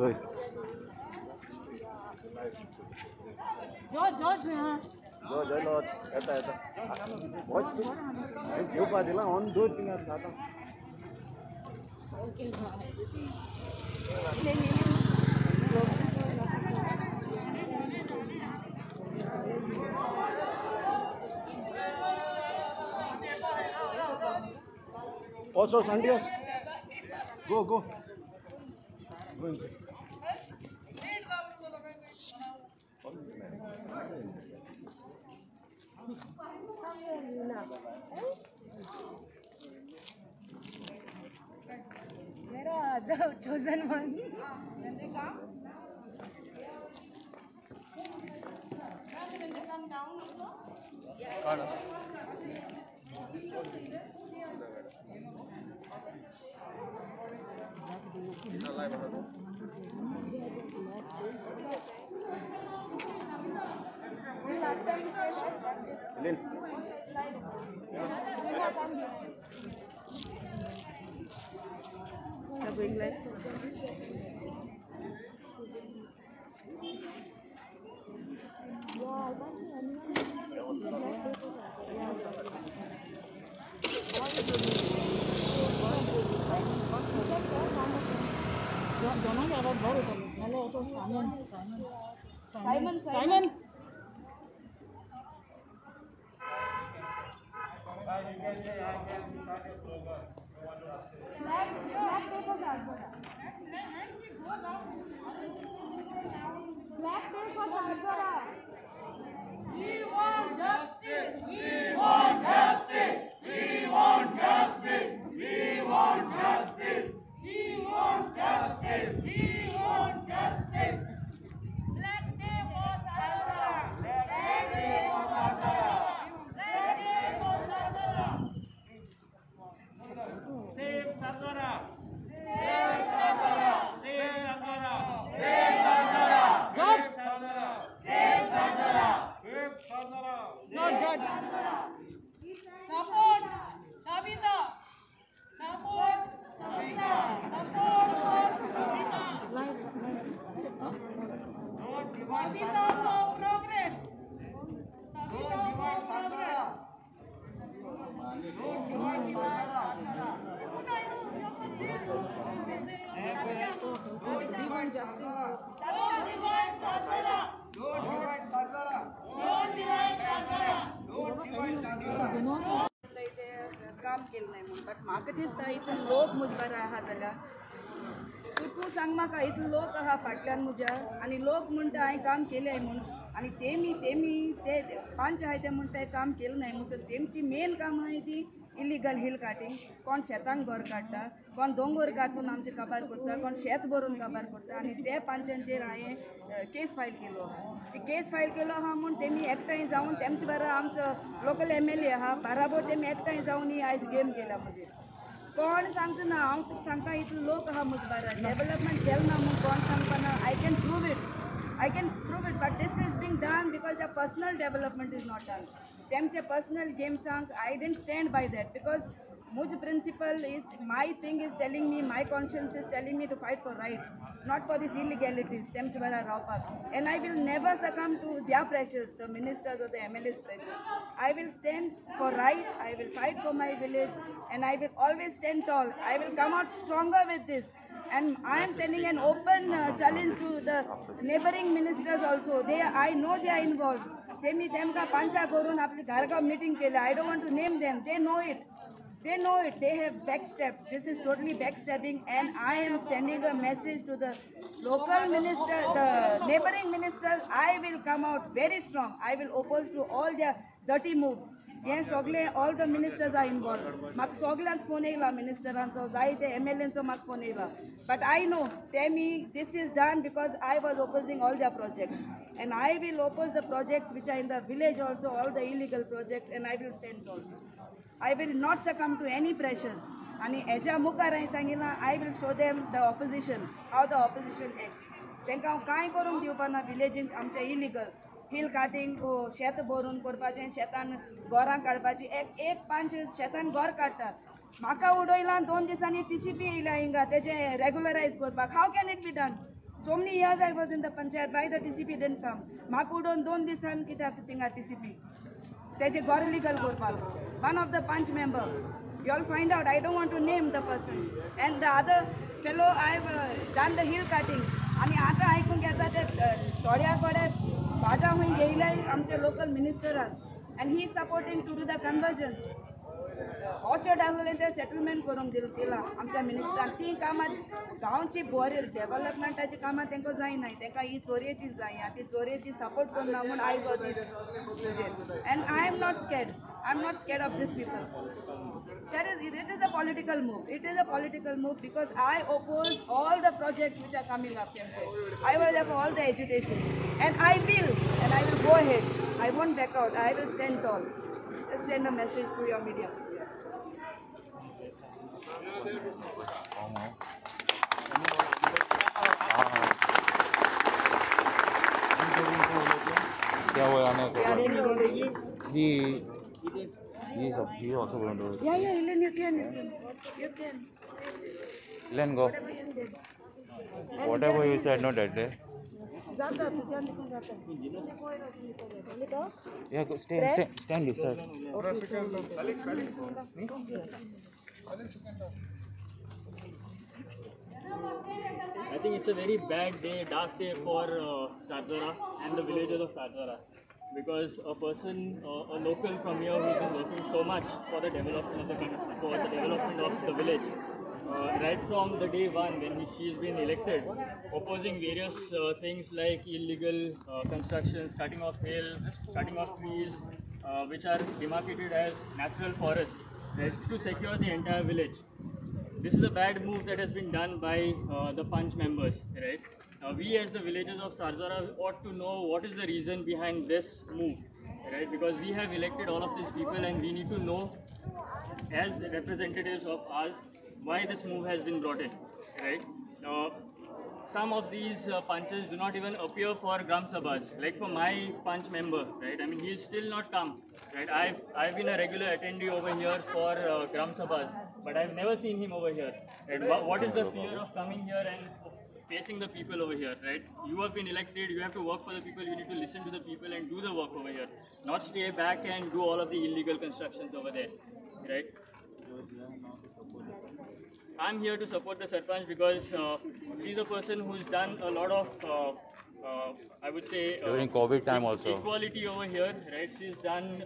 Sorry. जो लो ऐसा ऐसा वॉच क्यों पा दिला ऑन दो तीन आता Also Sandios, go. The chosen one. Simon. Black tape for Zagora. We want justice. We want justice. We want justice. We want justice. We want justice. We want justice. Black tape for Zagora. Black tape for Zagora. Black tape for Zagora. Save Zagora. Save Zagora. Save Zagora. Save Zagora. God. Save Zagora. Save Zagora. God. Support Savita. Support Savita. Support Savita. Savita for progress. Savita for progress. Don't divide justice. Don't divide Sagara. Don't divide Sagara. Don't divide Sagara. Don't divide Sagara. काम केलं नाही म्हणून but म्हाका दिसता इथून लोक मुज बरा आहा जाल्यार तूं सांग म्हाका इथून लोक आहा फाटल्यान म्हज्या आनी लोक म्हणटा हांवें काम केलें म्हणून आनी तेमी ते पंच आहाय ते म्हणटा काम केलें नाही म्हणून तेमची मेन काम आहाय ती इलिगल हिल काटिंग कोण शेतांक घर काडटा कोण दोंगर कातून आमचे काबार करता कोण शेत भरून काबार करता आनी ते पंचांचेर हांवें केस फायल केलो आहा ती केस फायल केलो आहा म्हूण तेमी एकठांय जावन तेमचे बरा आमचो लोकल MLA आहा बाराबर तेमी एकठांय जावन ही आयज गेम केला म्हजेर कोण सांगता ना हांव तुका सांगता इतलो लोक आहा म्हजे बारा डेव्हलपमेंट केलें ना म्हूण कोण सांगपा ना I can prove it but this is being done because their personal development is not done तेमचे पर्सनल गेम्सांक I didn't stand by that because मुझ principle is my thing is telling me my conscience is telling me to fight for right not for these illegalities तेमचे बरा रावपाक and I will never succumb to their pressures the ministers or the MLA's pressures I will stand for right I will fight for my village and I will always stand tall I will come out stronger with this and I am sending an open challenge to the neighboring ministers also I know they are involved तेमी तेमका पांचा करून आपली घरगाव meeting केले I don't want to name them they know it they have backstabbed this is totally backstabbing and I am sending a message to the local minister the neighboring ministers I will come out very strong I will oppose to all their dirty moves yes all the ministers are involved mak soglan's phone ayla ministerancho zaite MLAncho mak phone ayla but I know temi this is done because I was opposing all their projects and I will oppose the projects which are in the village also all the illegal projects and I will stand tall I will not succumb to any pressures and eja mukar I sangila I will show them the opposition how the opposition acts tenka kai करूंक दिवपा ना villagein आमचे illegal हिल cutting शेत भरून करपाचें शेतान घरां काडपाची एक पांच शेतान घर काडटा म्हाका उडयला 2 दिसांनी TCP येयला हिंगा तेजे रेग्युलरायज करपाक हाव can it be done So many years I was in the panchayat. Why the TCP didn't come? Makudon don disan kita tinga TCP. Teje got illegal Gorpal. One of the punch member. You all find out. I don't want to name the person. And the other fellow, I've done the hill cutting. आणि आता ऐकून घेता ते थोड्याकडे भाजा होऊन गेलाय आमचे local minister and he is supporting to do the conversion. Orchard आसलें तें सेटलमेंट करूंक दिला आमच्या मिनिस्टरान. ती कामां गांवची बरी डेव्हलपमेंटाची कामां तांकां जायनाय. तांकां ही चोरयेची जाय. ती चोरयेची सपोर्ट करना म्हूण आयज हो दीस तुजेर. And I am not scared of these people. It is a political move. It is a political move because I oppose all the projects which are coming up. I will have all the agitation, and I will go ahead. I won't back out. I will stand tall. Just send a message to your media. क्या हुआ आने को? ये सब ये also going to. Yeah, Ellen, you can. Len, go. Whatever you said. Whatever you said, not that day. जाता तुझ्या निघून जाता. Yeah, go, stand this side. I think it's a very bad day, dark day for Sarzara and the villagers of Sarzara, because a person, a local from here who's been working so much for the development of the country, for the development of the village, right from the day one when she's been elected, opposing various things like illegal constructions, cutting off hills, cutting off trees, which are demarcated as natural forests, right, to secure the entire village. This is a bad move that has been done by the Panch members, right? We as the villagers of Sarzara ought to know what is the reason behind this move, right? Because we have elected all of these people and we need to know as representatives of us why this move has been brought in, right? Some of these punches do not even appear for Gram Sabhas. Like for my punch member, right? I mean, he's still not come, right? I've been a regular attendee over here for Gram Sabhas, but I've never seen him over here. Right? What is the fear of coming here and facing the people over here, right? You have been elected, you have to work for the people, you need to listen to the people and do the work over here, not stay back and do all of the illegal constructions over there, right? I'm here to support the Sarpanch because she's a person who's done a lot of, I would say, During COVID time also. Equality over here, right? She's done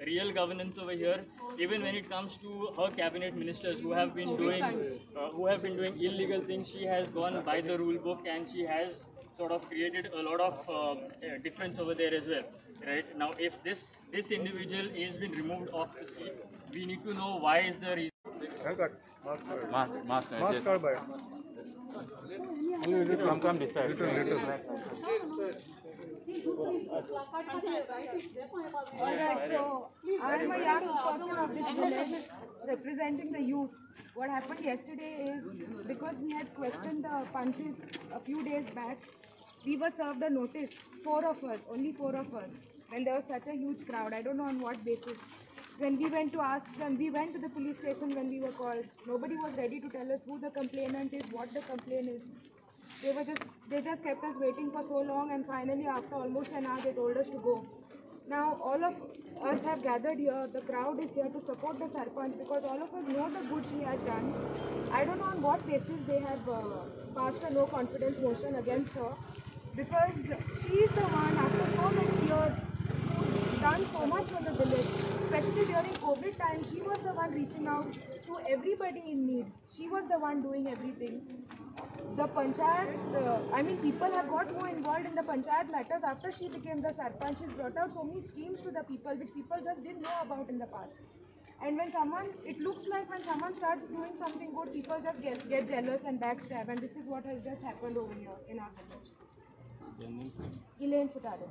real governance over here. Even when it comes to her cabinet ministers who have been doing illegal things, she has gone by the rule book and she has sort of created a lot of difference over there as well, right? Now, if this individual is been removed off the seat, we need to know why is the reason. Mask card bhai. come this side. Alright, so I'm a young person of this village representing the youth. What happened yesterday is because we had questioned the punches a few days back, we were served a notice, only four of us, when there was such a huge crowd. I don't know on what basis. When we went to ask them, we went to the police station when we were called. Nobody was ready to tell us who the complainant is, what the complaint is. They just kept us waiting for so long, and finally after almost an hour they told us to go. Now all of us have gathered here, the crowd is here to support the Sarpanch because all of us know the good she has done. I don't know on what basis they have passed a no confidence motion against her, because she is the one after so many years who's done so much for the village, especially during COVID time. She was the one reaching out to everybody in need. She was the one doing everything. The panchayat, people have got more involved in the panchayat matters after she became the Sarpanch. She's brought out so many schemes to the people which people just didn't know about in the past. And it looks like when someone starts doing something good, people just get jealous and backstab, and this is what has just happened over here in our village. Elaine Furtado.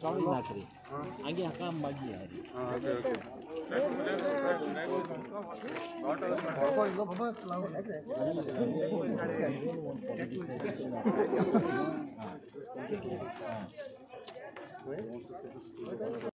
Sorry, Nakri. Agi hakam bagi hari. Okay.